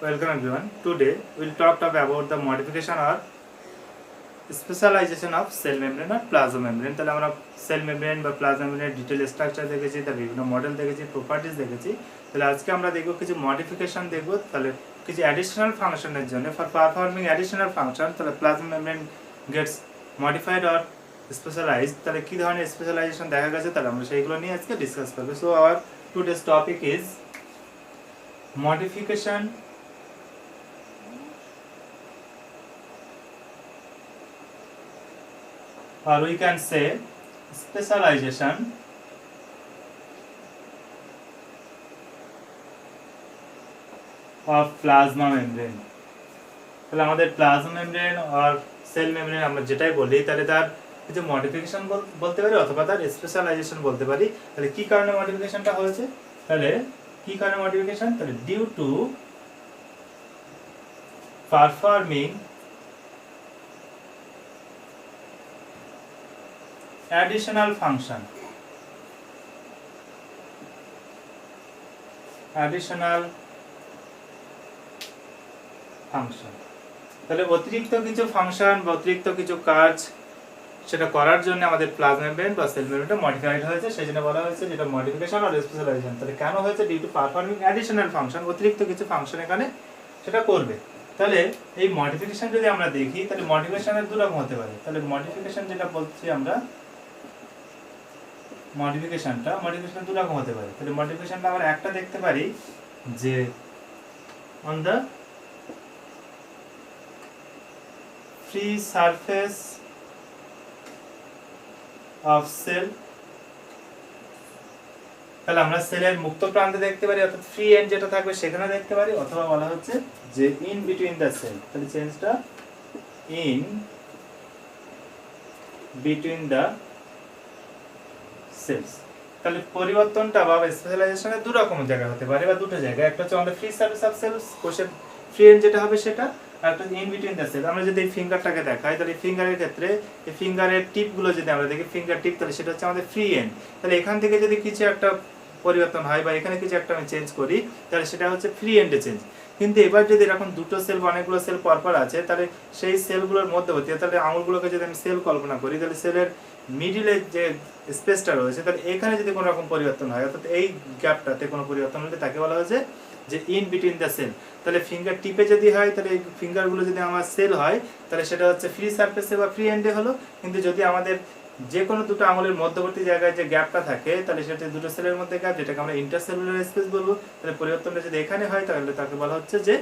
Welcome everyone. Today we will talk about the modification or specialization of cell membrane or plasma membrane. তাহলে আমরা cell membrane বা plasma মেমব্রেনের detail structure দেখেছি, তার বিভিন্ন model দেখেছি, প্রপার্টিজ দেখেছি। তাহলে আজকে আমরা দেখব কিছু মডিফিকেশন দেখব, তাহলে কিছু অ্যাডিশনাল ফাংশনের জন্য ফর পারফর্মিং অ্যাডিশনাল ফাংশন তাহলে plasma membrane gets modified or specialised. তাহলে কি ধরনের স্পেশালাইজেশন দেখা গেছে তাহলে আমরা সেইগুলো নিয়ে আজকে ডিসকাস করব। So our today's topic is modification or we can say specialization of plasma membrane। তাহলে আমাদের প্লাজমা মেমব্রেন আর সেল মেমব্রেন আমরা যেটাই বলি তাহলে তার কিছু মডিফিকেশন বলতে পারি অথবা তার স্পেশালাইজেশন বলতে পারি। তাহলে কি কারণে মডিফিকেশনটা হয়েছে, তাহলে কি কারণে মডিফিকেশন, তাহলে due to performing additional function তাহলে অতিরিক্ত কিছু ফাংশন বা অতিরিক্ত কিছু কাজ সেটা করার জন্য আমাদের প্লাজমা মেমব্রেন বা সেল মেমব্রেনটা মডিফাইড হয়েছে, সেই জন্য বলা হয়েছে যেটা মডিফিকেশন আর স্পেশালাইজেশন। তাহলে কেন হয়েছে, due to performing additional function, অতিরিক্ত কিছু ফাংশন এখানে সেটা করবে। তাহলে এই মডিফিকেশন যদি আমরা দেখি তাহলে মডিফিকেশনের দুই রকম হতে পারে। তাহলে মডিফিকেশন যেটা বলছি আমরা মডিফিকেশনটা দুই রকম হতে পারে। তাহলে মডিফিকেশনটা আমরা একটা দেখতে পারি যে on the free surface of cell. তাহলে আমরা সেলের মুক্ত প্রান্তে দেখতে পারি, অর্থাৎ ফ্রি এন্ড যেটা থাকবে সেখানে দেখতে পারি, অথবা বলা হচ্ছে যে ইন বিটুইন দ্য সেল। তাহলে চেঞ্জটা ইন বিটুইন দ্য সেলস। তাহলে পরিবর্তনটা বা স্পেশালাইজেশনের দুই রকম জায়গা হতে পারে বা দুটো জায়গা, একটা হচ্ছে আমাদের ফ্রি সারফেস অফ সেলস, কোষের ফ্রি এন্ড যেটা হবে সেটা, আর একটা ইন বিটুইন দ্য সেল। আমরা যদি এই ফিঙ্গারটাকে দেখাই তাহলে ফিঙ্গারের ক্ষেত্রে এই ফিঙ্গারের টিপগুলো যদি আমরা দেখি ফিঙ্গার টিপ, তাহলে সেটা হচ্ছে আমাদের ফ্রি এন্ড। তাহলে এখান থেকে যদি কিছু একটা পরিবর্তন হয় বা এখানে কিছু একটা আমি চেঞ্জ করি তাহলে সেটা হচ্ছে ফ্রি এন্ডে চেঞ্জ। কিন্তু এবার যদি এরকম দুটো সেল বা অনেকগুলো সেল পরপর আছে তাহলে সেই সেলগুলোর মধ্যবর্তী, তাহলে আঙুলগুলোকে যদি আমি সেল কল্পনা করি তাহলে সেলের মিডিলের যে স্পেসটা রয়েছে তাহলে এখানে যদি কোনো রকম পরিবর্তন হয়, অর্থাৎ এই গ্যাপটাতে কোনো পরিবর্তন হলে তাকে বলা হয়েছে যে ইন বিটুইন দ্য সেল। তাহলে ফিঙ্গার টিপে যদি হয় তাহলে এই ফিঙ্গারগুলো যদি আমার সেল হয় তাহলে সেটা হচ্ছে ফ্রি সারফেসে বা ফ্রি এন্ডে হলো। কিন্তু যদি আমাদের যে কোনো দুটো আঙুলের মধ্যবর্তী জায়গায় যে গ্যাপটা থাকে তাহলে সেটা দুটো সেলের মধ্যে গ্যাপ, যেটাকে আমরা ইন্টারসেলুলার স্পেস বলবো। তাহলে পরিবর্তনটা যদি এখানে হয় তাহলে তাকে বলা হচ্ছে যে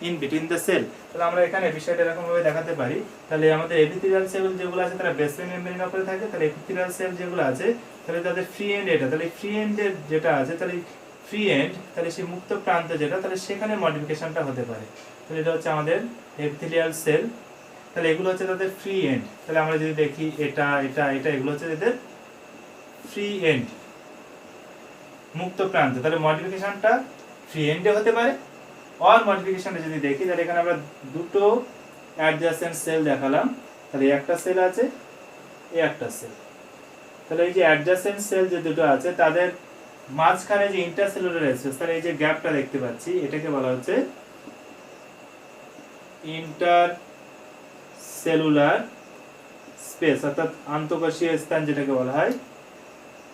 ইন বিটুইন দ্য সেল। তাহলে আমরা এখানে বিষয়টা এরকম ভাবে দেখাতে পারি। তাহলে আমাদের এপিথেলিয়াল সেল যেগুলো আছে তারা বেসমেন মেমব্রেনের উপরে থাকে, তাহলে এপিথেলিয়াল সেল যেগুলো আছে তাহলে তাদের ফ্রি এন্ড এটা, তাহলে ফ্রি এন্ডের যেটা আছে তাহলে ফ্রি এন্ড, তাহলে সেই মুক্ত প্রান্ত যেটা তাহলে সেখানে মডিফিকেশনটা হতে পারে। তাহলে এটা হচ্ছে আমাদের এপিথেলিয়াল সেল, তাহলে এগুলো হচ্ছে তাদের ফ্রি এন্ড। তাহলে আমরা যদি দেখি এটা এটা এটা এগুলো হচ্ছে এদের ফ্রি এন্ড, মুক্ত প্রান্ত। তাহলে মডিফিকেশনটা ফ্রি এন্ডে হতে পারে। অর মডিফিকেশনটা যদি দেখি তাহলে এখানে আমরা দুটো অ্যাডজাসেন্ট সেল দেখালাম, তাহলে একটা সেল আছে এই একটা সেল। তাহলে এই যে অ্যাডজাসেন্ট সেল যে দুটো আছে তাদের মাঝখানে যে ইন্টারসেলুলার স্পেস, তাহলে এই যে গ্যাপটা দেখতে পাচ্ছি এটাকে বলা হচ্ছে ইন্টারসেলুলার স্পেস, অর্থাৎ আন্তঃকোষীয় স্থান যেটাকে বলা হয়।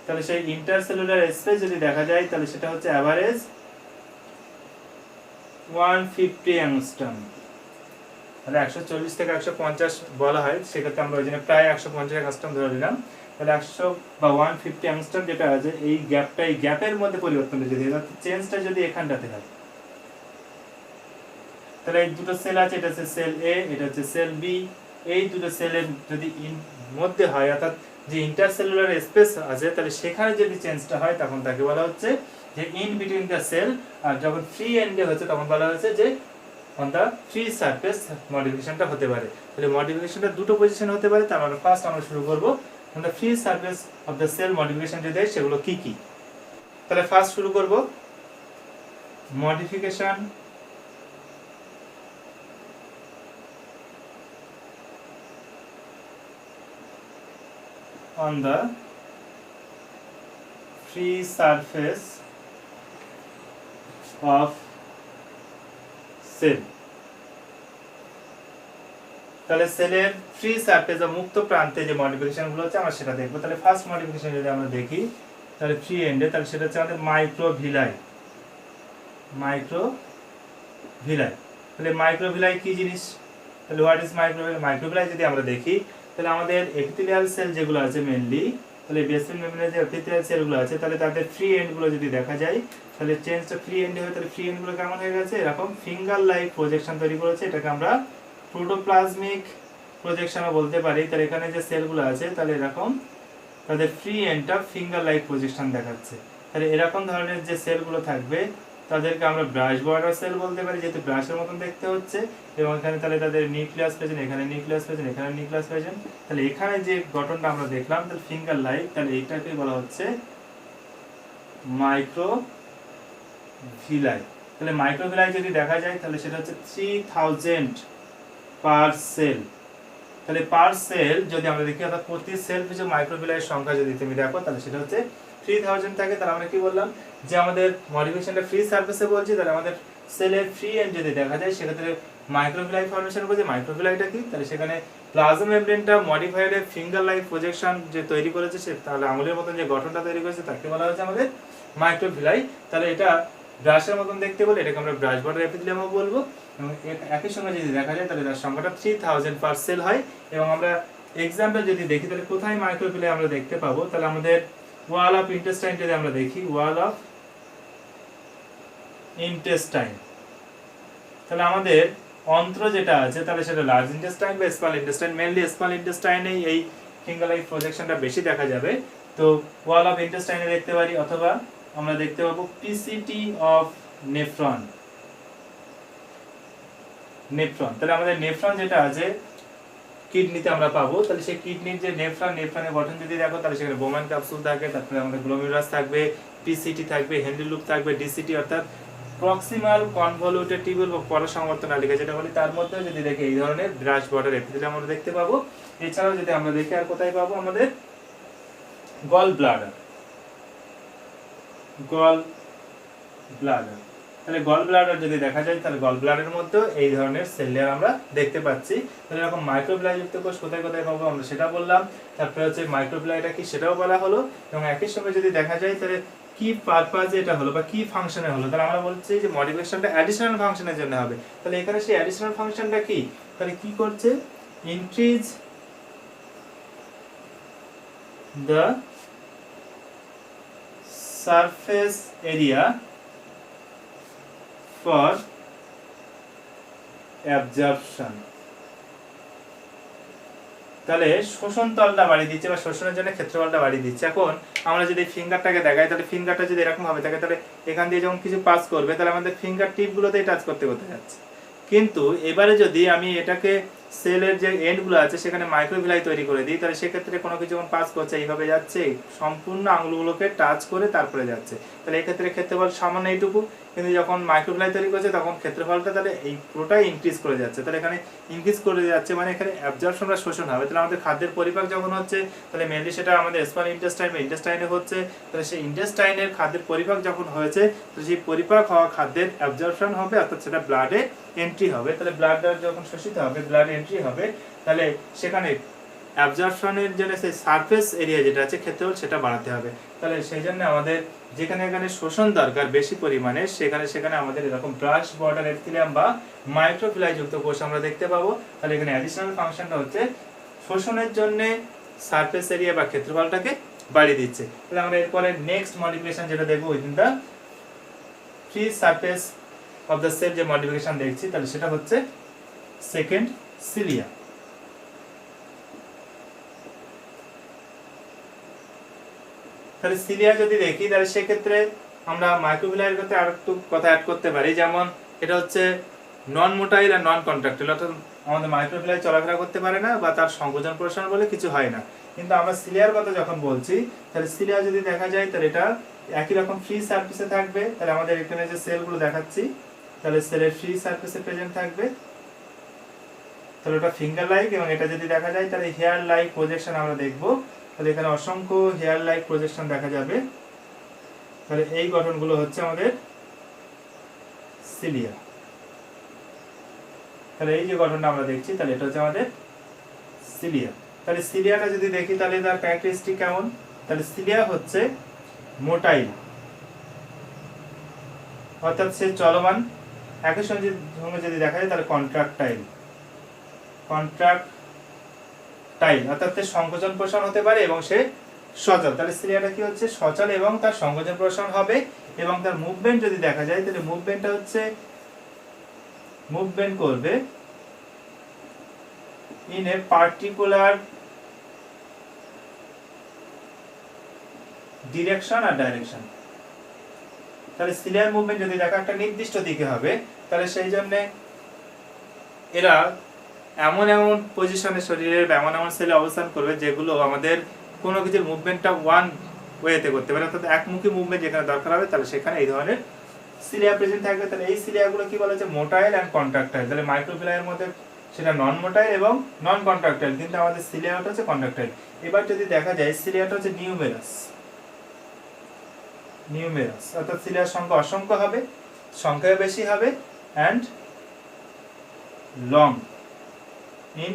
তাহলে সেই ইন্টারসেলুলার স্পেস যদি দেখা যায় তাহলে সেটা হচ্ছে অ্যাভারেজ 150 অ্যাংস্ট্রম। তাহলে 140 থেকে 150 বলা হয়, সেক্ষেত্রে আমরা ওই জন্য প্রায় 150 অ্যাংস্ট্রম ধরে নিলাম। তাহলে 100 বা 150 অ্যাংস্ট্রম যেটা আছে এই গ্যাপটা, এই গ্যাপের মধ্যে পরিবর্তনটা যদি চেঞ্জটা যদি এখানটাতে হয়, তাহলে এই দুটো সেল আছে, এটা হচ্ছে সেল এ, এটা হচ্ছে সেল বি, এই দুটো সেলের যদি মধ্যে হয় অর্থাৎ যে ইন্টারসেলুলার স্পেস আছে তাহলে সেখানে যদি চেঞ্জটা হয় তখন তাকে বলা হচ্ছে যে ইন বিটুইন দ্য সেল। আর যখন ফ্রি এন্ডে হচ্ছে তখন বলা হচ্ছে যে অন দ্য ফ্রি সারফেস মডিফিকেশনটা হতে পারে। তাহলে মডিফিকেশনটা দুটো পজিশন হতে পারে। তার মানে ফার্স্ট আমরা শুরু করব on the free surface of the cell modification যদি দেয় সেগুলো কি কি। তাহলে ফার্স্ট শুরু করব modification on the free surface of cell. তাহলে সেলের ফ্রি সারফেস বা মুক্ত প্রান্তে যে মডিফিকেশন গুলো হচ্ছে আমরা সেটা দেখবো। তাহলে ফার্স্ট মডিফিকেশন যদি আমরা দেখি তাহলে ফ্রি এন্ডে, তাহলে সেটা হচ্ছে আমাদের মাইক্রোভিলাই। মাইক্রোভিলাই, তাহলে মাইক্রোভিলাই কি জিনিস, তাহলে হোয়াট ইজ মাইক্রোভিলাই? মাইক্রোভিলাই যদি আমরা দেখি তাহলে আমাদের এপিথেলিয়াল সেল যেগুলো আছে মেইনলি, তাহলে বেসমেন্ট মেমব্রেনে যে এপিথেলিয়াল সেলগুলো আছে তাহলে তাদের ফ্রি এন্ড গুলো যদি দেখা যায় তাহলে চেঞ্জটা ফ্রি এন্ডে হয়। তাহলে ফ্রি এন্ড গুলো কেমন হয়ে গেছে, এরকম ফিঙ্গার লাইক প্রজেকশন তৈরি করেছে, এটাকে আমরা প্রোটোপ্লাজমিক প্রজেকশনও বলতে পারি। তাহলে এখানে যে সেলগুলো আছে তাহলে এরকম তাদের ফ্রি এন্ডটা ফিঙ্গার লাইক প্রজেকশন দেখাচ্ছে। তাহলে এরকম ধরনের যে সেলগুলো থাকবে তাদেরকে আমরা ব্রাশ বর্ডার সেল বলতে পারি, যেহেতু ব্রাশের মতন দেখতে হচ্ছে। এবং এখানে তাহলে তাদের নিউক্লিয়াস প্রেজেন্ট, এখানে নিউক্লিয়াস প্রেজেন্ট, এখানে নিউক্লিয়াস প্রেজেন্ট। তাহলে এখানে যে গঠনটা আমরা দেখলাম তাহলে ফিঙ্গার লাইক, তাহলে এটাকে বলা হচ্ছে মাইক্রোভিলাই। তাহলে মাইক্রোভিলাই যদি দেখা যায় তাহলে সেটা হচ্ছে 3000 পার সেল। তাহলে পার সেল যদি আমরা দেখি অর্থাৎ প্রতি সেল পিছু মাইক্রোভিলাইয়ের সংখ্যা যদি তুমি দেখো তাহলে সেটা হচ্ছে 3000 থাকে। তাহলে আমরা কি বললাম যে আমাদের মডিফিকেশনটা ফ্রি সারফেসে বলছি, তাহলে আমাদের সেলের ফ্রি এন্ড যদি দেখা যায় সেক্ষেত্রে মাইক্রোভিলাই ফর্মেশন বলছে। মাইক্রোভিলাইটা কি, তাহলে সেখানে প্লাজমা মেমব্রেনটা মডিফাইড ফিঙ্গার লাইক প্রজেকশন যে তৈরি করেছে সে তাহলে আঙুলের মতন যে গঠনটা তৈরি করেছে তাকে বলা হচ্ছে আমাদের মাইক্রোভিলাই। তাহলে এটা ব্রাশের মতন দেখতে বলে এটাকে আমরা ব্রাশ বর্ডার এপিথেলিয়ামও বলবো। এবং একই সঙ্গে যদি দেখা যায় তাহলে তার সংখ্যাটা 3000 পার সেল হয়। এবং আমরা এক্সাম্পল যদি দেখি তাহলে কোথায় মাইক্রোভিলাই আমরা দেখতে পাবো, তাহলে আমাদের ওয়াল অফ ইন্টেস্টাইন যদি আমরা দেখি, ওয়াল অফ ইন্টেস্টাইন, তাহলে আমাদের অন্ত্র যেটা আছে তাহলে সেটা লার্জ ইন্টেস্টাইন বা স্মল ইন্টেস্টাইন, মেইনলি স্মল ইন্টেস্টাইনেই এই ফিঙ্গার লাইক প্রজেকশনটা বেশি দেখা যাবে। তো ওয়াল অফ ইন্টেস্টাইনে দেখতে পারি, অথবা আমরা দেখতে পাবো পিসিটি অফ নেফ্রন। নেফ্রন, তাহলে আমাদের নেফ্রন যেটা আছে কিডনিতে আমরা পাবো, তাহলে সেই কিডনির যে নেফ্রনের গঠন যদি দেখো তাহলে সেখানে বোমান ক্যাপসুল থাকে, তারপরে আমাদের গ্লোমেরুলাস থাকবে, পিসিটি থাকবে, হেনরি লুপ থাকবে, ডিসিটি অর্থাৎ প্রক্সিমাল কনভলিউটেড টিউবুল বা পরসংবর্ধন নালিকা যেটা বলি, তার মধ্যে যদি দেখি এই ধরনের ব্রাশ বর্ডার এপিথেলিয়াম আমরা দেখতে পাবো। এছাড়াও যদি আমরা দেখি আর কোথায় পাবো, আমাদের গল ব্লাডার। গল ব্লাডার, তাহলে গল ব্লাডার যদি দেখা যায় তাহলে গল ব্লাডারের মধ্যে এই ধরনের সেল লেয়ার আমরা দেখতে পাচ্ছি। তাহলে এরকম মাইক্রোভিলাই যুক্ত কোষ কোথায় কোথায় পাবো আমরা সেটা বললাম। তারপরে হচ্ছে মাইক্রোভিলাইটা কি সেটাও বলা হলো। এবং একই সঙ্গে যদি দেখা যায় তাহলে কি পারপাজে এটা হলো বা কি ফাংশনে হলো, তাহলে আমরা বলছি যে মডিফিকেশনটা অ্যাডিশনাল ফাংশনের জন্য হবে। তাহলে এখানে সেই অ্যাডিশনাল ফাংশনটা কি, তাহলে কি করছে, increase the surface area for absorption. তাহলে শোষণ তলটা বাড়িয়ে দিচ্ছে বা শোষণের জন্য ক্ষেত্রফলটা বাড়িয়ে দিচ্ছে। এখন আমরা যদি ফিঙ্গারটাকে দেখাই তাহলে ফিঙ্গারটা যদি এরকম ভাবে থাকে তাহলে এখান দিয়ে যখন কিছু পাস করবে তাহলে আমাদের ফিঙ্গার টিপগুলোতেই টাচ করতে করতে যাচ্ছে। কিন্তু এবারে যদি আমি এটাকে সেলের যে এন্ডগুলো আছে সেখানে মাইক্রোভিলাই তৈরি করে দিই তাহলে সেক্ষেত্রে কোনো কিছু যখন পাস করছে এইভাবে যাচ্ছে সম্পূর্ণ আঙুলগুলোকে টাচ করে তারপরে যাচ্ছে, তাহলে এক্ষেত্রে ক্ষেত্রফল সামান্য এইটুকু। কিন্তু যখন মাইক্রোভিলাই তৈরি করছে তখন ক্ষেত্রফলটা তাহলে এই পুরোটাই ইনক্রিজ করে যাচ্ছে। তাহলে এখানে ইনক্রিজ করে যাচ্ছে মানে এখানে অ্যাবজর্পশন বা শোষণ হবে। তাহলে আমাদের খাদ্যের পরিপাক যখন হচ্ছে তাহলে মেনলি সেটা আমাদের স্মল ইন্টেস্টাইন বা ইন্টেস্টাইনে হচ্ছে। তাহলে সেই ইন্টেস্টাইনের খাদ্যের পরিপাক যখন হয়েছে তো সেই পরিপাক হওয়া খাদ্যের অ্যাবজর্পশন হবে অর্থাৎ সেটা ব্লাডে এন্ট্রি হবে। তাহলে ব্লাডটা যখন শোষিত হবে ব্লাড এন্ট্রি হবে তাহলে সেখানে অ্যাবজর্পশনের জন্য সেই সারফেস এরিয়া যেটা আছে ক্ষেত্রফল সেটা বাড়াতে হবে। তাহলে সেই জন্য আমাদের যেখানে এখানে শোষণ দরকার বেশি পরিমাণে সেখানে আমাদের এরকম ব্রাশ বর্ডার এপিথেলিয়াম বা মাইক্রোভিলাই যুক্ত কোষ আমরা দেখতে পাবো। তাহলে এখানে অ্যাডিশনাল ফাংশনটা হচ্ছে শোষণের জন্য সারফেস এরিয়া বা ক্ষেত্রফলটাকে বাড়িয়ে দিচ্ছে। তাহলে আমরা এরপরে নেক্সট মডিফিকেশন যেটা দেখবো within the free surface of the cell যে মডিফিকেশন দেখছি তাহলে সেটা হচ্ছে সেকেন্ড সিলিয়া। তাহলে সিলিয়া যদি দেখি তাহলে সেক্ষেত্রে আমরা মাইক্রোভিলাইয়ের কথা আর একটু কথা অ্যাড করতে পারি, যেমন এটা হচ্ছে নন মোটাইল আর নন কন্ট্রাক্টাইল, অর্থাৎ আমাদের মাইক্রোভিলাই চলাফেরা করতে পারে না বা তার সংকোচন প্রসারণ বলে কিছু হয় না। কিন্তু আমরা সিলিয়ার কথা যখন বলছি তাহলে সিলিয়া যদি দেখা যায় তাহলে এটা একই রকম ফ্রি সারফেসে থাকবে। তাহলে আমাদের এখানে যে সেলগুলো দেখাচ্ছি তাহলে সেলের ফ্রি সারফেসে প্রেজেন্ট থাকবে। তাহলে ওটা ফিঙ্গার লাইক এবং এটা যদি দেখা যায় তাহলে হেয়ার লাইক প্রজেকশন আমরা দেখবো। তাহলে এখানে অসংখ্য হেয়ার লাইক প্রজেকশন দেখা যাবে। তাহলে এই গঠনগুলো হচ্ছে আমাদের সিলিয়া। তাহলে এই যে গঠনটা আমরা দেখছি তাহলে এটা হচ্ছে আমাদের সিলিয়া। তাহলে সিলিয়াটা যদি দেখি তাহলে তার ক্যারেক্টারিস্টিক কেমন, তাহলে সিলিয়া হচ্ছে মোটাইল, অর্থাৎ সে চলমান। একই সঙ্গে যদি দেখা যায় তাহলে কন্ট্রাক্টাইল, অর্থাৎ সংকোচন প্রসারণ হতে পারে এবং সে সচল। তাহলে সিলিয়াটা কি হচ্ছে সচল এবং তার সংকোচন প্রসারণ হবে। এবং তার মুভমেন্ট যদি দেখা যায় তাহলে মুভমেন্টটা হচ্ছে মুভমেন্ট করবে ইন এ পার্টিকুলার ডিরেকশন আর ডাইরেকশন। তাহলে সিলিয়ার মুভমেন্ট যদি দেখা একটা নির্দিষ্ট দিকে হবে, তাহলে সেই জন্য এরা এমন এমন পজিশনে শরীরের এমন এমন সেলে অবস্থান করবে যেগুলো আমাদের কোনো কিছুর মুভমেন্টটা ওয়ান ওয়েতে করতে পারে, অর্থাৎ একমুখী মুভমেন্ট যেখানে দরকার হবে তাহলে সেখানে এই ধরনের সিলিয়া প্রেজেন্ট থাকবে। তাহলে এই সিলিয়াগুলো কি বলা হচ্ছে মোটাইল অ্যান্ড কন্ট্রাক্টাইল। তাহলে মাইক্রোভিলাইয়ের মধ্যে সেটা নন মোটাইল এবং নন কন্ট্রাক্টাইল, কিন্তু আমাদের সিলিয়াটা হচ্ছে কন্ট্রাক্টাইল। এবার যদি দেখা যায় সিলিয়াটা হচ্ছে নিউমেরাস, অর্থাৎ সিলিয়ার সংখ্যা অসংখ্য হবে, সংখ্যায় বেশি হবে, অ্যান্ড লং ইন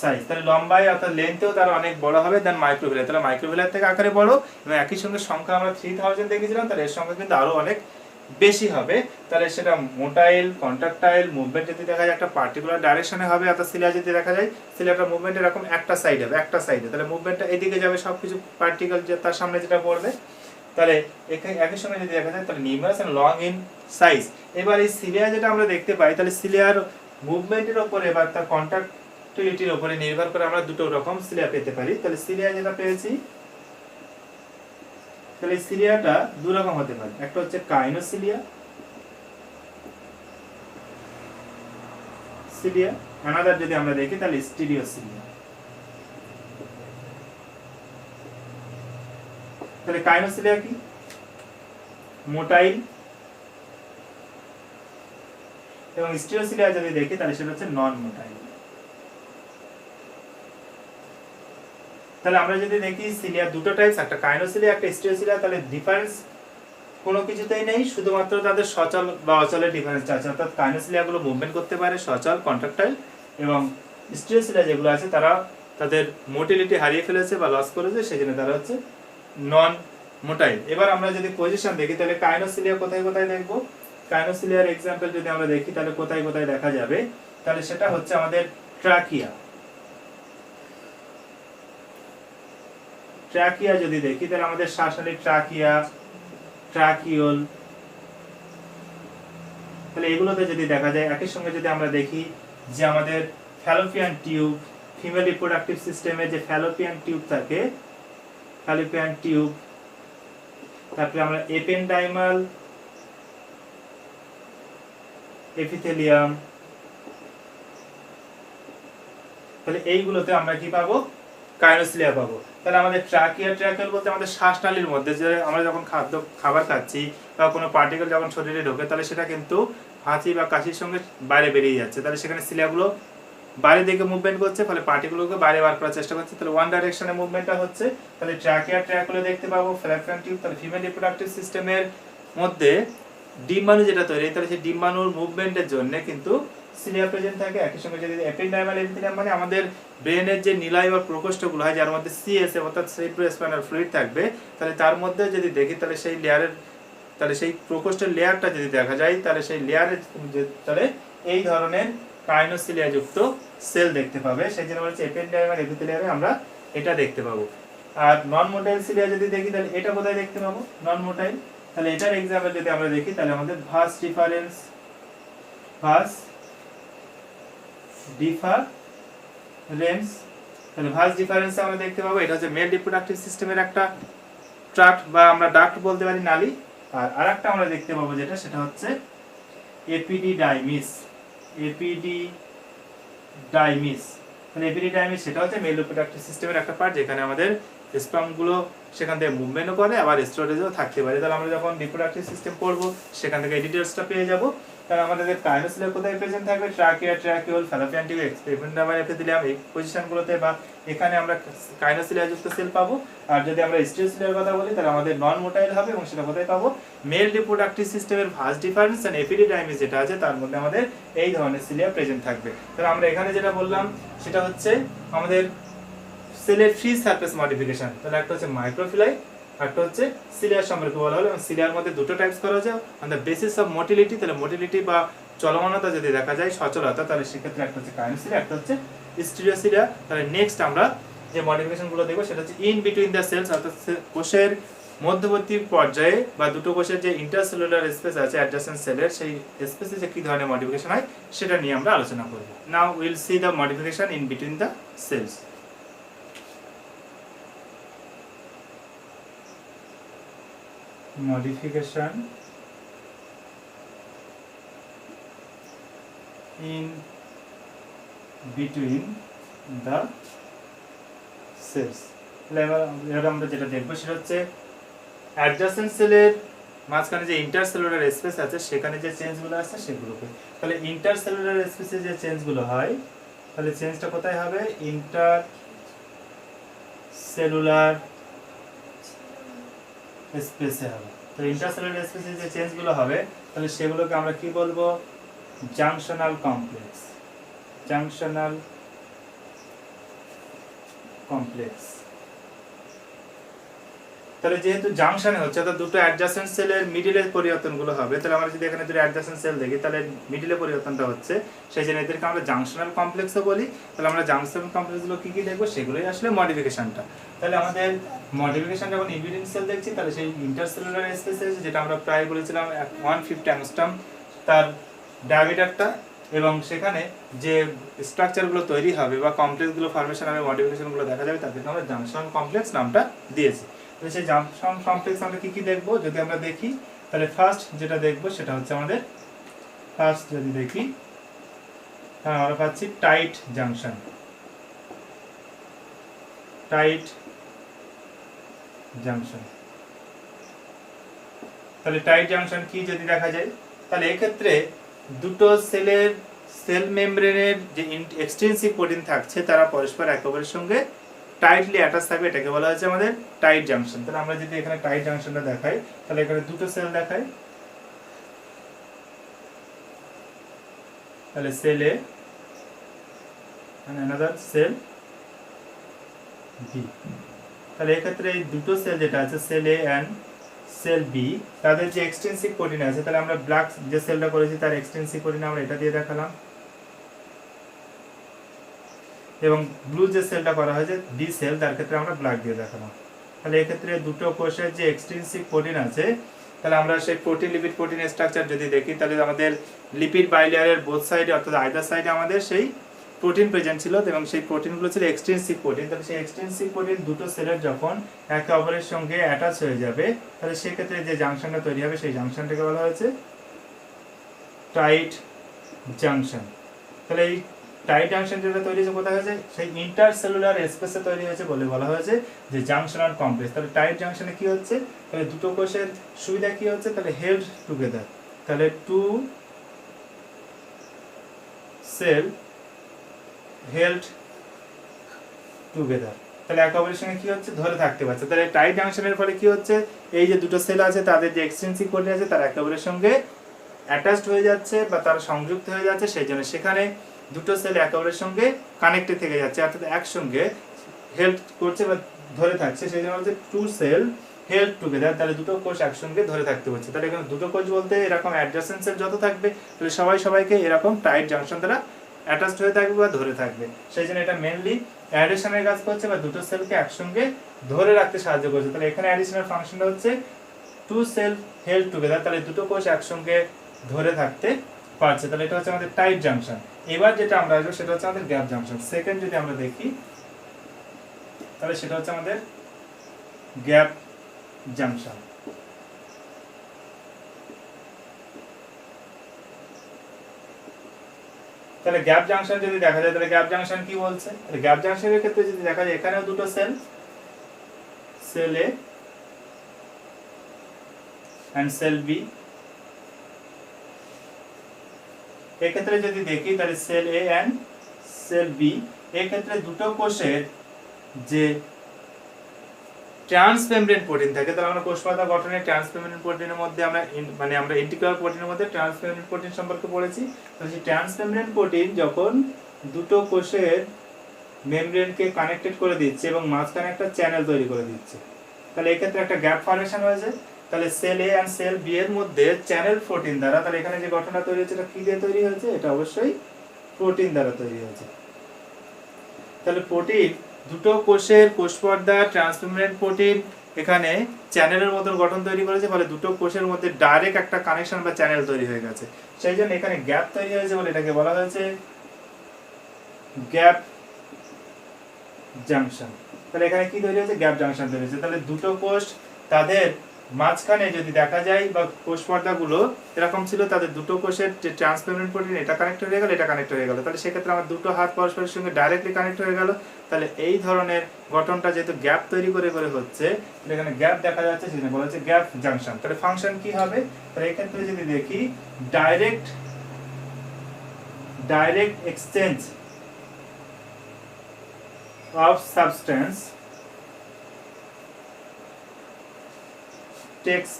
সাইজ। তাহলে লম্বায় অর্থাৎ লেন্থেও তার অনেক বড় হবে দেন মাইক্রোভিলাই। তাহলে মাইক্রোভিলাই থেকে আকারে বড় এবং একই সঙ্গে সংখ্যা আমরা 3000 দেখেছিলাম, তাহলে এর সংখ্যা কিন্তু আরো অনেক বেশি হবে। তাহলে সেটা মোটাইল, কন্ট্রাক্টাইল, মুভমেন্ট যদি দেখা যায় একটা পার্টিকুলার ডাইরেকশনে হবে, অর্থাৎ সিলিয়া যদি দেখা যায় সিলিয়াটার মুভমেন্ট এরকম একটা সাইড হবে, একটা সাইডে, তাহলে মুভমেন্টটা এদিকে যাবে, সবকিছু পার্টিকেল যে তার সামনে যেটা পড়বে। তাহলে একই সঙ্গে যদি দেখা যায় তাহলে numerous and long in size. এবার এই সিলিয়া যেটা আমরা দেখতে পাই, তাহলে সিলিয়ার মুভমেন্টের উপরে বা তার কন্ট্রাক্টিলিটির উপরে নির্ভর করে আমরা দুটো রকম সিলিয়া পেতে পারি। তাহলে সিলিয়া যেটা পেয়েছি, তাহলে সিলিয়াটা দুই রকম হতে পারে, একটা হচ্ছে কাইনোসিলিয়া অ্যানাদার যদি আমরা দেখি তাহলে স্টিরিওসিলিয়া। তাহলে কাইনোসিলিয়া কি মোটাইল এবং স্টিরিওসিলিয়া যদি দেখি তাহলে সেটা হচ্ছে নন মোটাইল। তাহলে আমরা যদি দেখি সিলিয়া দুটো টাইপস, একটা কাইনোসিলিয়া একটা স্টিরিওসিলিয়া, তাহলে ডিফারেন্স কোনো কিছুতেই নেই, শুধুমাত্র তাদের সচল বা অচলের ডিফারেন্স আছে। অর্থাৎ কাইনোসিলিয়া গুলো মুভমেন্ট করতে পারে, সচল, কন্ট্রাক্টাইল, এবং স্টিরিওসিলিয়া যেগুলো আছে তারা তাদের মোটিলিটি হারিয়ে ফেলেছে বা লস করেছে, সেজন্য তারা হচ্ছে নন মোটাইল। এবার আমরা যদি পজিশন দেখি তাহলে কাইনোসিলিয়া কোথায় কোথায় দেখব, কাইনোসিলিয়ার এক্সাম্পল যদি আমরা দেখি তাহলে কোথায় কোথায় দেখা যাবে, তাহলে সেটা হচ্ছে আমাদের ট্রাকিয়া যদি দেখি তাহলে আমাদের শ্বাসনালী ট্রাকিয়া, ট্রাকিওল, তাহলে এগুলোতে যদি দেখা যায়। একই সঙ্গে যদি আমরা দেখি যে আমাদের ফ্যালোপিয়ান টিউব, ফিমেল রিপ্রোডাক্টিভ সিস্টেমে যে ফ্যালোপিয়ান টিউব থাকে, ফ্যালোপিয়ান টিউব, তারপরে আমরা এপেন্ডাইমাল এপিথেলিয়াম, তাহলে এইগুলোতে আমরা কি পাবো, কাইনোসিলিয়া পাবো। তাহলে আমাদের ট্রাকিয়াল বলতে আমাদের শ্বাসনালীর মধ্যে যে আমরা যখন খাবার খাচ্ছি বা কোনো পার্টিকেল যখন শরীরে ঢোকে, তাহলে সেটা কিন্তু হাঁচি বা কাশির সঙ্গে বাইরে বেরিয়ে যাচ্ছে, তাহলে সেখানে সিলিয়াগুলো বাইরে দিকে মুভমেন্ট করছে, ফলে পার্টিকেলগুলোকে বাইরে বার করার চেষ্টা করছে, তাহলে ওয়ান ডাইরেকশনে মুভমেন্টটা হচ্ছে। তাহলে ট্রাকিওলে দেখতে পাবো ফ্যালোপিয়ান টিউব। তাহলে ফিমেল রিপ্রোডাক্টিভ সিস্টেমের মধ্যে ডিম্বাণু যেটা তৈরি, তাহলে সেই ডিম্বাণুর মুভমেন্টের জন্য কিন্তু সিলিয়া প্রেজেন্ট থাকে। একই সঙ্গে যদি এপেন্ডাইমাল এপিথেলিয়াম মানে আমাদের ব্রেনের যে নিলয় বা প্রকোষ্ঠগুলো হয় যার মধ্যে সিএসএফ অর্থাৎ সেরিব্রোস্পাইনাল ফ্লুইড থাকবে, তাহলে তার মধ্যে যদি দেখি তাহলে সেই লেয়ারের, তাহলে সেই প্রকোষ্ঠের লেয়ারটা যদি দেখা যায়, তাহলে সেই লেয়ারের তাহলে এই ধরনের কাইনোসিলিয়া যুক্ত সেল দেখতে পাবে, সেই জন্য বলছে এপেন্ডাইমাল এপিথেলিয়ামে আমরা এটা দেখতে পাবো। আর নন মোটাইল সিলিয়া যদি দেখি তাহলে এটা কোথায় দেখতে পাবো, নন মোটাইল। তাহলে এটার এক্সাম্পল যদি আমরা দেখি তাহলে আমাদের ভাস ডিফারেন্স, তাহলে ভাস ডিফারেন্সে আমরা দেখতে পাবো এটা হচ্ছে মেল রিপ্রোডাক্টিভ সিস্টেমের একটা ট্রাক্ট বা আমরা ডাক্ট বলতে পারি, নালী। আর আরেকটা আমরা দেখতে পাবো যেটা, সেটা হচ্ছে এপিডিডাইমিস। তাহলে এপিডিডাইমিস সেটা হচ্ছে মেল রিপ্রোডাক্টিভ সিস্টেমের একটা পার্ট, যেখানে আমাদের স্পার্মগুলো সেখান থেকে মুভমেন্টও করে আবার স্টোরেজও থাকতে পারে। তাহলে আমরা যখন রিপ্রোডাক্টিভ সিস্টেম পড়বো সেখান থেকে এই ডিটেলসটা পেয়ে যাব। তাহলে আমাদের কাইনোসিলিয়া কোথায় প্রেজেন্ট থাকবে? Trachea, tracheole, fallopian tube, experimental epithelium, এই পজিশনগুলোতে বা এখানে আমরা কাইনোসিলিয়া যুক্ত সেল পাবো। আর যদি আমরা স্টেরোসিলিয়ার কথা বলি তাহলে আমাদের নন মোটাইল হবে এবং সেটা কোথায় পাবো? মেল রিপ্রোডাক্টিভ সিস্টেমের ভাস্ট ডিফারেন্স এন্ড এপিডিডাইমিস যেটা আছে তার মধ্যে আমাদের এই ধরনের সিলিয়া প্রেজেন্ট থাকবে। তাহলে আমরা এখানে যেটা বললাম সেটা হচ্ছে আমাদের সেলের ফ্রি সারফেস মডিফিকেশন। তাহলে একটা হচ্ছে মাইক্রোভিলাই, একটা হচ্ছে সিলিয়ার সম্পর্কে বলা হলো। এবং সিলিয়ার মধ্যে দুটো টাইপস করা যায় on the basis of motility. তাহলে মোটিলিটি বা চলমানতা যদি দেখা যায়, সচলতা, তাহলে সেক্ষেত্রে একটা হচ্ছে কাইনোসিলিয়া, একটা হচ্ছে স্টিরিওসিলিয়া। তাহলে নেক্সট আমরা যে মডিফিকেশন গুলো দেখবো সেটা হচ্ছে ইন বিটুইন দ্য সেলস, অর্থাৎ কোষের মধ্যবর্তী পর্যায়ে বা দুটো কোষের যে ইন্টারসেলুলার স্পেস আছে অ্যাডজাসেন্ট সেলের, সেই স্পেসে যে কি ধরনের মডিফিকেশন হয় সেটা নিয়ে আমরা আলোচনা করব। Now will see the modification in between the cells. modification in between the cells। এবার আমরা যেটা দেখবো সেটা হচ্ছে অ্যাডজাসেন্ট সেলের মাঝখানে যে ইন্টারসেলুলার স্পেস আছে সেখানে যে চেঞ্জগুলো আছে সেগুলোকে। তাহলে ইন্টারসেলুলার স্পেসে যে চেঞ্জগুলো হয় তাহলে চেঞ্জটা কোথায় হবে? ইন্টারসেলুলার স্পেসে হবে। তো ইন্টারসেলুলার স্পেসে যে চেঞ্জগুলো হবে তাহলে সেগুলোকে আমরা কি বলবো? Junctional complex. Junctional complex. তাহলে যেহেতু জাংশনে হচ্ছে অর্থাৎ দুটো অ্যাডজাসেন্ট সেলের মিডিলে পরিবর্তনগুলো হবে, তাহলে আমরা যদি এখানে দুটো অ্যাডজাসেন্ট সেল দেখি তাহলে মিডিলে পরিবর্তনটা হচ্ছে, সেই জন্য এদেরকে আমরা জাংশনাল কমপ্লেক্সও বলি। তাহলে আমরা জাংশনাল কমপ্লেক্সগুলো কি কি দেখবো সেগুলোই আসলে মডিফিকেশনটা। তাহলে আমাদের মডিফিকেশন যখন ইনবিটুইন সেল দেখছি তাহলে সেই ইন্টারসেলুলার স্পেসে যেটা আমরা প্রায় বলেছিলাম 150 অ্যাংস্ট্রম তার ডায়ামিটারটা, এবং সেখানে যে স্ট্রাকচারগুলো তৈরি হবে বা কমপ্লেক্সগুলো ফরমেশন হবে, মডিফিকেশনগুলো দেখা যাবে, তাদেরকে আমরা জাংশনাল কমপ্লেক্স নামটা দিয়েছি। তো সেই জাংশন কমপ্লেক্স আমরা কি কি দেখবো যদি আমরা দেখি তাহলে ফার্স্ট যেটা দেখবো সেটা হচ্ছে আমাদের ফার্স্ট যদি দেখি তাহলে আমরা পাচ্ছি টাইট জাংশন। Tight junction. তাহলে টাইট জাংশন কি যদি দেখা যায় তাহলে এক্ষেত্রে দুটো সেলের সেল মেমব্রেনের যে এক্সটেনসিভ প্রোটিন থাকছে তারা পরস্পর একে অপরের সঙ্গে টাইটলি অ্যাটাচ থাকবে, এটাকে বলা হচ্ছে আমাদের টাইট জাংশন। তাহলে আমরা যদি এখানে টাইট জাংশনটা দেখাই তাহলে এখানে দুটো সেল দেখাই, তাহলে cell A and another cell B. তাহলে এক্ষেত্রে এই দুটো সেল যেটা আছে cell A and cell B তাদের যে এক্সটেনসিভ প্রোটিন আছে, তাহলে আমরা ব্ল্যাক যে সেলটা করেছি তার এক্সটেনসিভ প্রোটিন আমরা এটা দিয়ে দেখালাম, এবং ব্লু যে সেলটা করা হয়েছে বি সেল তার ক্ষেত্রে আমরা ব্ল্যাক দিয়ে দেখালাম। তাহলে এক্ষেত্রে দুটো কোষের যে এক্সটেনসিভ প্রোটিন আছে তাহলে আমরা সেই প্রোটিন লিপিড প্রোটিন স্ট্রাকচার যদি দেখি তাহলে আমাদের লিপিড বাইলেয়ারের বোথ সাইডে অর্থাৎ আইদার সাইডে আমাদের সেই প্রোটিন প্রেজেন্ট ছিল এবং সেই প্রোটিনগুলো ছিল এক্সটেনসিভ প্রোটিন। তাহলে সেই এক্সটেনসিভ প্রোটিন দুটো সেলের যখন একে অপরের সঙ্গে অ্যাটাচ হয়ে যাবে তাহলে সেক্ষেত্রে যে জাংশনটা তৈরি হবে সেই জাংশনটাকে বলা হয়েছে টাইট জাংশন। তাহলে এই টাইট জাংশন যেটা তৈরি হয়েছে কোথায় হয়েছে? সেই ইন্টারসেলুলার স্পেসে তৈরি হয়েছে বলে বলা হয়েছে যে জাংশনাল কমপ্লেক্স। তাহলে টাইট জাংশনে কি হচ্ছে? তাহলে দুটো কোষের সুবিধা কি হচ্ছে? তাহলে হেল্ড টুগেদার। তাহলে টু সেল হেল্ড টুগেদার, তাহলে একে অপরের সঙ্গে কি হচ্ছে? ধরে থাকতে পারছে। তাহলে টাইট জাংশনের ফলে কি হচ্ছে? এই যে দুটো সেল আছে তাদের যে এক্সটেনসিভ প্রোটিন আছে তারা একে অপরের সঙ্গে অ্যাটাচড হয়ে যাচ্ছে বা তারা সংযুক্ত হয়ে যাচ্ছে, সেই জন্য সেখানে দুটো সেল একে অপরের সঙ্গে কানেক্টেড থেকে যাচ্ছে অর্থাৎ একসঙ্গে হেল্প করছে বা ধরে থাকছে, সেই জন্য হচ্ছে টু সেল হেল্প টুগেদার। তাহলে দুটো কোষ একসঙ্গে ধরে থাকতে পারছে। তাহলে এখানে দুটো কোষ বলতে এরকম অ্যাডজাসেন্ট সেল যত থাকবে তাহলে সবাইকে এরকম টাইট জাংশন দ্বারা অ্যাটাচড হয়ে থাকবে বা ধরে থাকবে, সেই জন্য এটা মেনলি অ্যাডিশনের কাজ করছে বা দুটো সেলকে একসঙ্গে ধরে রাখতে সাহায্য করছে। তাহলে এখানে অ্যাডিশনাল ফাংশনটা হচ্ছে টু সেল হেল্প টুগেদার, তাহলে দুটো কোষ একসঙ্গে ধরে থাকতে পারছে। তাহলে এটা হচ্ছে আমাদের টাইট জাংশন। এবার যেটা আমরা আসবো সেটা হচ্ছে আমাদের গ্যাপ জাংশন। সেকেন্ড যদি আমরা দেখি তাহলে সেটা হচ্ছে আমাদের গ্যাপ জাংশন। তাহলে গ্যাপ জাংশন যদি দেখা যায় তাহলে গ্যাপ জাংশন কি বলছে? গ্যাপ জাংশনের ক্ষেত্রে যদি দেখা যায় এখানেও দুটো cell cell A and cell B, এক্ষেত্রে যদি দেখি তাহলে cell A and cell B, এক্ষেত্রে দুটো কোষের যে ট্রান্সমেমব্রেন প্রোটিন থাকে, তাহলে আমরা কোষ পাতা গঠনে ট্রান্সমেমব্রেন প্রোটিনের মধ্যে আমরা ইন্টিগ্রাল প্রোটিনের মধ্যে ট্রান্সমেমব্রেন প্রোটিন সম্পর্কে পড়েছি। তো সেই ট্রান্সমেমব্রেন প্রোটিন যখন দুটো কোষের মেমব্রেনকে কানেক্টেড করে দিচ্ছে এবং মাঝখানে একটা চ্যানেল তৈরি করে দিচ্ছে, তাহলে এই ক্ষেত্রে একটা গ্যাপ ফর্মেশন হয়েছে। তাহলে cell A and cell B এর মধ্যে চ্যানেল প্রোটিন দ্বারা, তাহলে এখানে যে গঠনটা তৈরি হয়েছে এটা কি দিয়ে তৈরি হয়েছে? এটা অবশ্যই প্রোটিন দ্বারা তৈরি হয়েছে। তাহলে প্রোটিন দুটো কোষের কোষ পর্দা ট্রান্সমেমব্রেন প্রোটিন এখানে চ্যানেলের মতন গঠন তৈরি করেছে, ফলে দুটো কোষের মধ্যে ডাইরেক্ট একটা কানেকশন বা চ্যানেল তৈরি হয়ে গেছে। সেই জন্য এখানে গ্যাপ তৈরি হয়েছে বলে এটাকে বলা হয়েছে গ্যাপ জাংশন। তাহলে এখানে কি তৈরি হয়েছে? গ্যাপ জাংশন তৈরি হয়েছে। তাহলে দুটো কোষ তাদের মাঝখানে যদি দেখা যায় বা কোষ পর্দাগুলো এরকম ছিল, তাদের দুটো কোষের যে ট্রান্সমেমব্রেন প্রোটিন এটা কানেক্ট হয়ে গেল, এটা কানেক্ট হয়ে গেল, তাহলে সেক্ষেত্রে আমার দুটো হাত পরস্পরের সঙ্গে ডাইরেক্টলি কানেক্ট হয়ে গেল। তাহলে এই ধরনের গঠনটা যেহেতু গ্যাপ তৈরি করে করে হচ্ছে, এখানে গ্যাপ দেখা যাচ্ছে, সেটা বলা হচ্ছে গ্যাপ জাংশন। তাহলে ফাংশন কি হবে? তাহলে এই ক্ষেত্রে যদি দেখি direct exchange of substance takes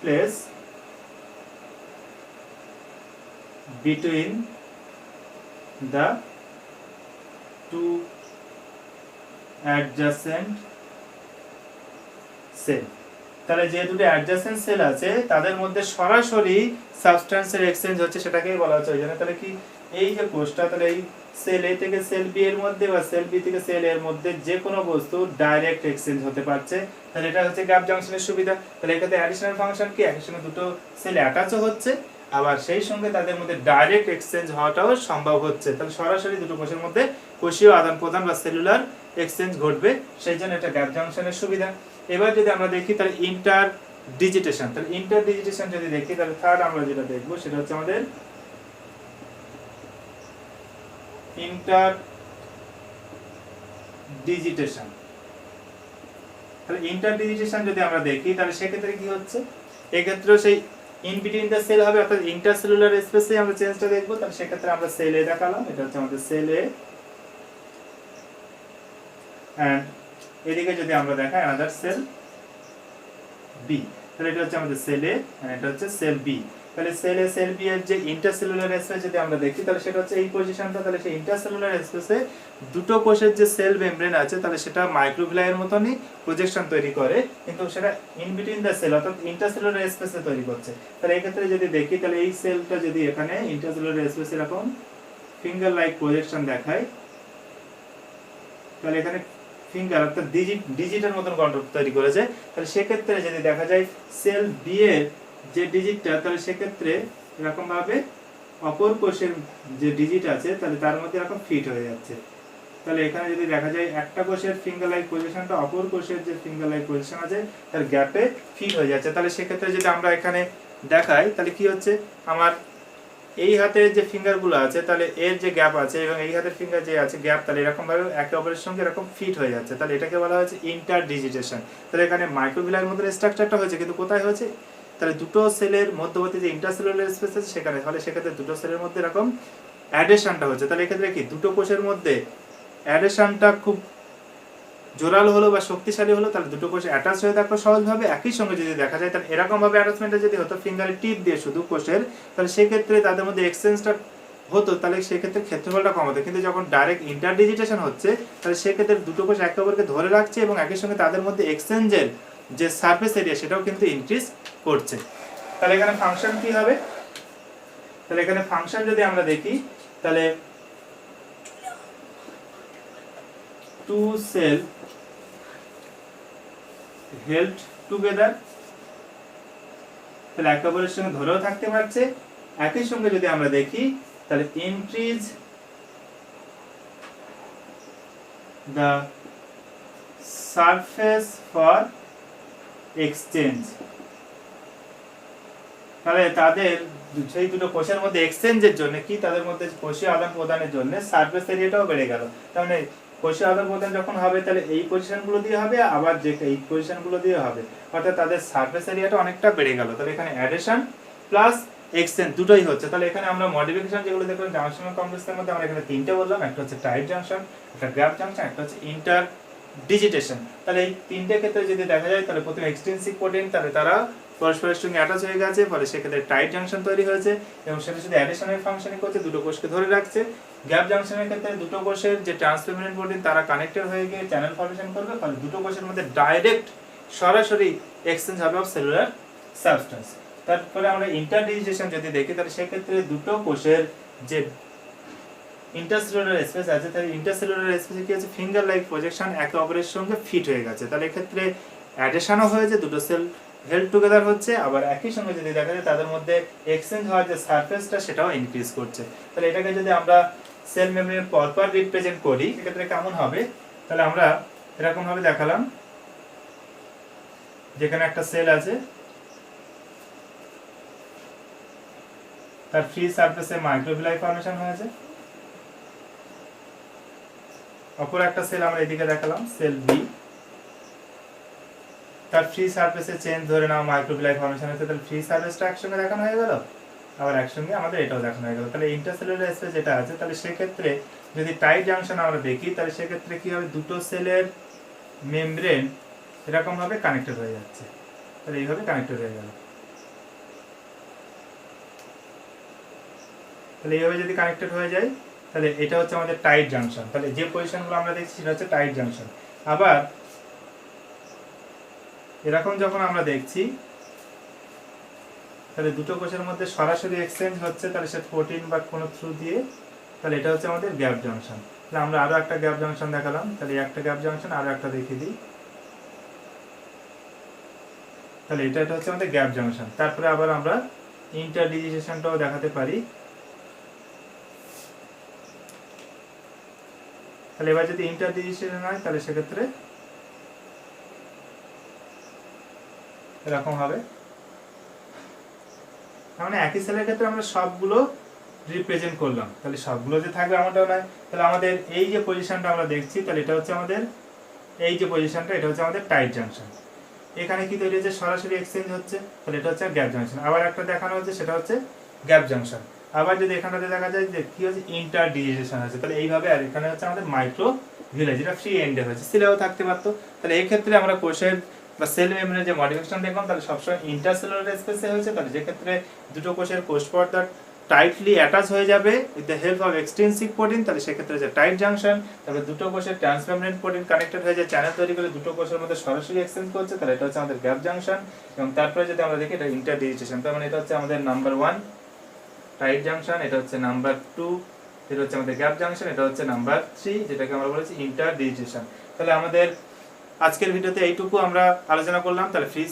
place between the two adjacent cell। তাহলে যে দুটো অ্যাডজাসেন্ট সেল আছে তাদের মধ্যে সরাসরি সাবস্ট্যান্সের এক্সচেঞ্জ হচ্ছে, সেটাকেই বলা হচ্ছে ওই জন্য। তাহলে কি এই যে কোষটা, তাহলে এই সেল এ থেকে সেল বি এর মধ্যে বা সেল বি থেকে সেল এর মধ্যে যে কোনো বস্তু ডাইরেক্ট এক্সচেঞ্জ হতে পারছে, তাহলে এটা হচ্ছে গ্যাপ জাংশনের সুবিধা। তাহলে এক্ষেত্রে অ্যাডিশনাল ফাংশন কি? একই সঙ্গে দুটো সেল অ্যাটাচও হচ্ছে, আবার সেই সঙ্গে তাদের মধ্যে ডাইরেক্ট এক্সচেঞ্জ হওয়াটাও সম্ভব হচ্ছে। তাহলে সরাসরি দুটো কোষের মধ্যে কোষীয় আদান প্রদান বা সেলুলার এক্সচেঞ্জ ঘটবে, সেই জন্য এটা গ্যাপ জাংশনের সুবিধা। এবার যদি আমরা দেখি তাহলে ইন্টারডিজিটেশন। তাহলে ইন্টারডিজিটেশন যদি দেখি তাহলে থার্ড আমরা যেটা দেখবো সেটা হচ্ছে আমাদের ইন্টারডিজিটেশন। তাহলে ইন্টারডিজিটেশন যদি আমরা দেখি তাহলে সেক্ষেত্রে কি হচ্ছে? এক্ষেত্রে সেই ইন বিটুইন দ্য সেল হবে, অর্থাৎ ইন্টারসেলুলার স্পেসে আমরা চেঞ্জটা দেখবো। তাহলে সেক্ষেত্রে আমরা সেল এ দেখালাম, এটা হচ্ছে আমাদের সেল এ, এন্ড এদিকে যদি আমরা দেখাই আনাদার সেল বি, তাহলে এটা হচ্ছে আমাদের সেল এ আর এটা হচ্ছে সেল বি। তাহলে সেল এ সেল বি এর যে ইন্টারসেলুলার স্পেস যদি আমরা দেখি তাহলে সেটা হচ্ছে এই পজিশনটা। তাহলে সেই ইন্টারসেলুলার স্পেসে দুটো কোষের যে সেল মেমব্রেন আছে তাহলে সেটা মাইক্রোভিলাইয়ের মতনই প্রজেকশন তৈরি করে, কিন্তু সেটা ইন বিটুইন দ্য সেল অর্থাৎ ইন্টারসেলুলার স্পেসে তৈরি করছে। তাহলে এই ক্ষেত্রে যদি দেখি তাহলে এই সেলটা যদি এখানে ইন্টারসেলুলার স্পেসে এরকম ফিঙ্গার লাইক প্রজেকশন দেখায়, তাহলে এখানে ফিঙ্গার অর্থাৎ ডিজিটের মতন কন্ট্রোল তৈরি করেছে। তাহলে সেক্ষেত্রে যদি দেখা যায় সেল বি এর যে ডিজিটটা, তাহলে সেক্ষেত্রে এরকম ভাবে অপর কোষের যে ডিজিট আছে তাহলে তার মধ্যে এরকম ফিট হয়ে যাচ্ছে। তাহলে এখানে যদি দেখা যায় একটা কোষের ফিঙ্গার লাইক পজিশনটা অপর কোষের যে ফিঙ্গার লাইক পজিশন আছে তার গ্যাপে ফিট হয়ে যাচ্ছে। তাহলে সেক্ষেত্রে যদি আমরা এখানে দেখাই তাহলে কি হচ্ছে, আমার এই হাতের যে ফিঙ্গারগুলো আছে তাহলে এর যে গ্যাপ আছে এবং এই হাতের ফিঙ্গার যে আছে গ্যাপ, তাহলে এরকম ভাবে একে অপরের সঙ্গে এরকম ফিট হয়ে যাচ্ছে। তাহলে এটাকে বলা হচ্ছে ইন্টারডিজিটেশন। তাহলে এখানে মাইক্রোভিলার মধ্যে স্ট্রাকচারটা হয়েছে, কিন্তু কোথায় হয়েছে? তাহলে দুটো সেলের মধ্যবর্তী যে ইন্টারসেলুলার স্পেস আছে সেখানে। তাহলে সেক্ষেত্রে দুটো সেলের মধ্যে এরকম অ্যাডেশনটা হচ্ছে। তাহলে এক্ষেত্রে কি দুটো কোষের মধ্যে অ্যাডেশনটা খুব জোরালো হলো বা শক্তিশালী হলো, তাহলে দুটো কোষ অ্যাটাচ হয়ে থাকলো সহজভাবে। একই সঙ্গে যদি দেখা যায় তাহলে এরকম ভাবে অ্যাটাচমেন্টটা যদি হতো ফিঙ্গারের টিপ দিয়ে শুধু কোষের, তাহলে সেক্ষেত্রে তাদের মধ্যে এক্সচেঞ্জটা হতো, তাহলে সেক্ষেত্রে ক্ষেত্রফলটা কম হতো। কিন্তু যখন ডাইরেক্ট ইন্টারডিজিটেশন হচ্ছে তাহলে সেক্ষেত্রে দুটো কোষ একে অপরকে ধরে রাখছে এবং একই সঙ্গে তাদের মধ্যে এক্সচেঞ্জের যে সারফেস এরিয়া সেটাও কিন্তু ইনক্রিজ করছে। তাহলে এখানে ফাংশন কি হবে? তাহলে এখানে ফাংশন যদি আমরা দেখি তাহলে টু সেল হেল্ড টুগেদার, তাহলে একে অপরের সঙ্গে ধরেও থাকতে পারছে। একই সঙ্গে যদি আমরা দেখি তাহলে increase the surface for exchange, তাহলে তাদের সেই দুটো কোষের মধ্যে এক্সচেঞ্জের জন্য কি তাদের মধ্যে কোষীয় আদান প্রদানের জন্য সারফেস এরিয়াটাও বেড়ে গেল। তাহলে কোষীয় আদান প্রদান যখন হবে তাহলে এই পজিশনগুলো দিয়ে হবে, আবার যে এই পজিশনগুলো দিয়ে হবে, অর্থাৎ তাদের সারফেস এরিয়াটা অনেকটা বেড়ে গেল। তাহলে এখানে অ্যাডিশন প্লাস এক্সচেঞ্জ দুটোই হচ্ছে। তাহলে এখানে আমরা মডিফিকেশন যেগুলো দেখলাম জাংশনাল কমপ্লেক্সের মধ্যে আমরা এখানে তিনটে বললাম, একটা হচ্ছে টাইট জাংশন, একটা গ্যাপ জাংশন, একটা হচ্ছে ইন্টারডিজিটেশন। তাহলে এই তিনটে ক্ষেত্রে যদি দেখা যায় তাহলে প্রথমে এক্সট্রিনসিক প্রোটিন তাহলে তারা পরস্পরের সঙ্গে অ্যাটাচ হয়ে গেছে, ফলে সেক্ষেত্রে টাইট জাংশন তৈরি হয়েছে এবং সেটা শুধু অ্যাডিশনের ফাংশনিং করছে, দুটো কোষকে ধরে রাখছে। গ্যাপ জাংশনের ক্ষেত্রে দুটো কোষের যে ট্রান্সফারমেন্ট প্রোটিন তারা কানেক্টেড হয়ে গিয়ে চ্যানেল ফর্মেশন করবে, ফলে দুটো কোষের মধ্যে ডাইরেক্ট সরাসরি এক্সচেঞ্জ হবে অফ সেলুলার সাবস্টেন্স। তারপরে আমরা ইন্টারডিজিটেশন যদি দেখি তাহলে সেক্ষেত্রে দুটো কোষের যে ইন্টারসেলুলার স্পেস আছে তাহলে ইন্টারসেলুলার স্পেসে কি আছে ফিঙ্গার লাইক প্রজেকশন একে অপরের সঙ্গে ফিট হয়ে গেছে, তাহলে এক্ষেত্রে অ্যাডিশনও হয়েছে, দুটো সেল হেল্ড টুগেদার হচ্ছে, আবার একই সঙ্গে যদি দেখা যায় তাদের মধ্যে এক্সচেঞ্জ হওয়ার যে সারফেসটা সেটাও ইনক্রিজ করছে। তাহলে এটাকে যদি আমরা সেল মেমব্রেন পরপর রিপ্রেজেন্ট করি সেক্ষেত্রে কেমন হবে, তাহলে আমরা এরকম ভাবে দেখালাম, যেখানে একটা সেল আছে তার ফ্রি সারফেসে মাইক্রোভিলাই ফর্মেশন হয়েছে, অপর একটা সেল আমরা এদিকে দেখালাম সেল বি, তার ফ্রি সারফেসে চেঞ্জ ধরে নাও মাইক্রোভিলাই ফর্মেশন হয়েছে, তাহলে ফ্রি সারফেসটা একসঙ্গে দেখানো হয়ে গেল, আবার একসঙ্গে আমাদের এটাও দেখানো হয়ে গেল। তাহলে ইন্টারসেলুলার স্পেস যেটা আছে তাহলে সেক্ষেত্রে যদি টাইট জাংশন আমরা দেখি তাহলে সেক্ষেত্রে কি হবে, দুটো সেলের মেমব্রেন এরকম ভাবে কানেক্টেড হয়ে যাচ্ছে, তাহলে এইভাবে কানেক্টেড হয়ে গেল। তাহলে এইভাবে যদি কানেক্টেড হয়ে যায় তাহলে এটা হচ্ছে আমাদের টাইট জাংশন। তাহলে যে পজিশনগুলো আমরা দেখছি সেটা হচ্ছে টাইট জাংশন। আবার এরকম যখন আমরা দেখছি তাহলে দুটো কোষের মধ্যে সরাসরি এক্সচেঞ্জ হচ্ছে, তাহলে সে প্রোটিন বা কোনো থ্রু দিয়ে, তাহলে এটা হচ্ছে আমাদের গ্যাপ জাংশন। তাহলে আমরা আরো একটা গ্যাপ জাংশন দেখালাম, তাহলে একটা গ্যাপ জাংশন আরো একটা দেখিয়ে দিই, তাহলে এটা হচ্ছে আমাদের গ্যাপ জাংশন। তারপরে আবার আমরা ইন্টারডিজিটেশনটাও দেখাতে পারি। তাহলে এবার যদি ইন্টারডিজিটেশন হয় তাহলে সেক্ষেত্রে এরকম হবে, মানে একই সেলের ক্ষেত্রে আমরা সবগুলো রিপ্রেজেন্ট করলাম, তাহলে সবগুলো যে থাকবে এমনটাও নয়। তাহলে আমাদের এই যে পজিশনটা আমরা দেখছি তাহলে এটা হচ্ছে আমাদের এই যে পজিশনটা এটা হচ্ছে আমাদের টাইট জাংশন। এখানে কি তৈরি হচ্ছে সরাসরি এক্সচেঞ্জ হচ্ছে, তাহলে এটা হচ্ছে গ্যাপ জাংশন। আবার একটা দেখানো হচ্ছে সেটা হচ্ছে গ্যাপ জাংশন। আবার যদি এখানটাতে দেখা যায় যে কি হচ্ছে ইন্টারডিজিটেশন হচ্ছে, তাহলে এইভাবে, আর এখানে হচ্ছে আমাদের মাইক্রোভিলাই যেটা ফ্রি এন্ডে হচ্ছে, সিলেও থাকতে পারতো। তাহলে এই ক্ষেত্রে আমরা কোষের বা সেল মেমব্রেনের যে মডিফিকেশন দেখলাম তাহলে সবসময় ইন্টারসেলুলার স্পেসে হয়েছে, তাহলে যে ক্ষেত্রে দুটো কোষের কোষ পর্দা টাইটলি অ্যাটাচ হয়ে যাবে with the help of extensive protein, তাহলে সেক্ষেত্রে যে টাইট জাংশন, তারপরে দুটো কোষের ট্রান্সমেমব্রেন প্রোটিন কানেক্টেড হয়ে যায়, চ্যানেল তৈরি করে দুটো কোষের মধ্যে সরাসরি এক্সচেঞ্জ করছে, তাহলে এটা হচ্ছে আমাদের গ্যাপ জাংশন। এবং তারপরে যদি আমরা দেখি এটা ইন্টারডিজিটেশন, তার মানে এটা হচ্ছে আমাদের নাম্বার 1 টাইট জাংশন, এটা হচ্ছে নাম্বার 2, এটা হচ্ছে আমাদের গ্যাপ জাংশন, এটা হচ্ছে নাম্বার 3 যেটাকে আমরা বলেছি ইন্টারডিজিটেশন। তাহলে আমাদের আজকের ভিডিওতে এইটুকু আমরা আলোচনা করলাম। তাহলে ফ্রি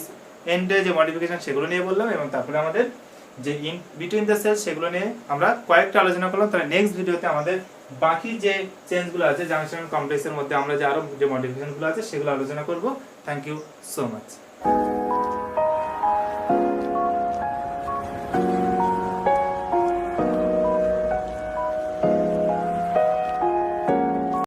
এন্ডে যে মডিফিকেশন সেগুলো নিয়ে বললাম, এবং তারপরে আমাদের যে ইন বিটুইন দ্য সেলস সেগুলো নিয়ে আমরা কয়েকটা আলোচনা করলাম। তাহলে নেক্সট ভিডিওতে আমাদের বাকি যে চেঞ্জগুলো আছে জাংশন কমপ্লেক্সের মধ্যে আমরা যে আরো যে মডিফিকেশনগুলো আছে সেগুলো আলোচনা করব। Thank you so much.